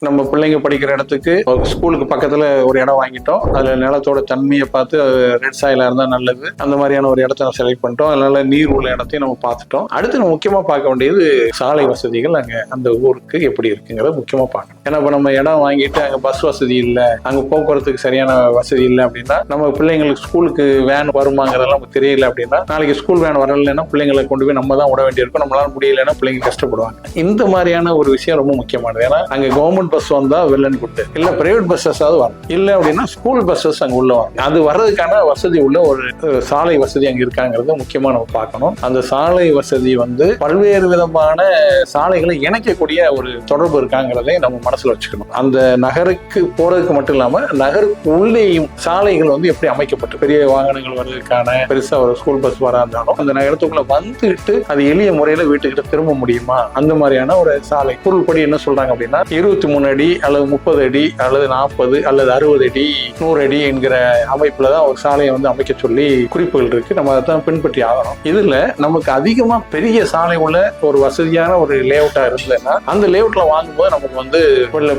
நம்ம பிள்ளைங்க படிக்கிற இடத்துக்கு ஸ்கூலுக்கு பக்கத்துல ஒரு இடம் வாங்கிட்டோம். அதுல நிலத்தோட தன்மையை பார்த்து ரெட் சாயிலா இருந்தா நல்லது, அந்த மாதிரியான ஒரு இடத்த நம்ம செலக்ட் பண்ணிட்டோம். அதனால நீர் உள்ள இடத்தையும் நம்ம பார்த்துட்டோம். அடுத்து நம்ம முக்கியமா பார்க்க வேண்டியது சாலை வசதிகள் அங்க அந்த ஊருக்கு எப்படி இருக்குங்கிறத முக்கியமா பார்க்கணும். ஏன்னா இப்ப நம்ம இடம் வாங்கிட்டு அங்க பஸ் வசதி இல்லை, அங்க போக்குவரத்துக்கு சரியான வசதி இல்லை அப்படின்னா, நம்ம பிள்ளைங்களுக்கு ஸ்கூலுக்கு வேன் வருமாங்கிறதெல்லாம் நமக்கு தெரியல அப்படின்னா, நாளைக்கு ஸ்கூல் வேன் வரலைன்னா பிள்ளைங்களை கொண்டு போய் நம்ம தான் விட வேண்டியிருக்கும். நம்மளால முடியலைன்னா பிள்ளைங்க கஷ்டப்படுவாங்க. இந்த மாதிரியான ஒரு விஷயம் ரொம்ப முக்கியமானது. ஏன்னா அங்க கவர்மெண்ட் பஸ் வந்தா வெள்ளன் குட்டு, இல்ல பிரைவேட் பஸ்ஸஸ் வரும், இல்ல அப்படின்னா ஸ்கூல் பஸ்ஸஸ் அங்க உள்ள வரும். அது வர்றதுக்கான வசதி உள்ள ஒரு சாலை வசதி அங்க இருக்காங்கிறத முக்கியமா நம்ம பார்க்கணும். அந்த சாலை வசதி பல்வேறு விதமான சாலைகளை இணைக்கக்கூடிய ஒரு தொடர்பு இருக்காங்கிறதை நம்ம மனசுல வச்சுக்கணும். அந்த நகருக்கு போறதுக்கு மட்டும் இல்லாம நகருக்கு உள்ளேயும் சாலைகள் எப்படி அமைக்கப்பட்டு பெரிய வாகனங்கள் வர்றதுக்கான பெருசா ஒரு ஸ்கூல் பஸ் வரா இருந்தாலும் அந்த நகரத்துக்குள்ள வந்துட்டு அது எளிய முறையில வீட்டுக்கிட்ட திரும்ப முடியுமா, அந்த மாதிரியான ஒரு சாலை. பொருள்படி என்ன சொல்றாங்க அப்படின்னா 23 அடி அல்லது 30 அடி அல்லது 40 அல்லது 60 அடி 100 அடி என்கிற அமைப்புல தான் ஒரு சாலையை அமைக்க சொல்லி குறிப்புகள் இருக்கு. நம்ம அதை தான் பின்பற்றி ஆகணும். இதுல நமக்கு அதிகமா பெரிய சாலை உள்ள ஒரு வசதியான ஒரு லேஅவுட்டா இருந்ததுன்னா அந்த லேஅவுட்ல வாங்கும்போது நமக்கு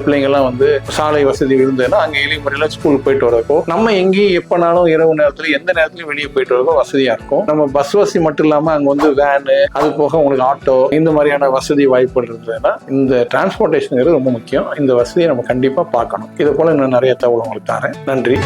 பிள்ளைங்க எல்லாம் சாலை வசதி இருந்ததுன்னா அங்க எளிய முறையில ஸ்கூல் போயிட்டு வரக்கோ, நம்ம எங்கேயும் எப்பனாலும் இரவு நேரத்துல எந்த நேரத்திலும் வெளியே போயிட்டு வரக்கோ வசதியா இருக்கும். நம்ம பஸ் வசதி மட்டும் இல்லாம அங்க வேனு, அது போக உங்களுக்கு ஆட்டோ, இந்த மாதிரியான வசதி வாய்ப்புகள் இருந்ததுன்னா இந்த டிரான்ஸ்போர்டேஷன் ரொம்ப முக்கியம். இந்த வசதியை நம்ம கண்டிப்பா பார்க்கணும். இது போல இன்னும் நிறைய தகவல் உங்களுக்கு தரேன். நன்றி.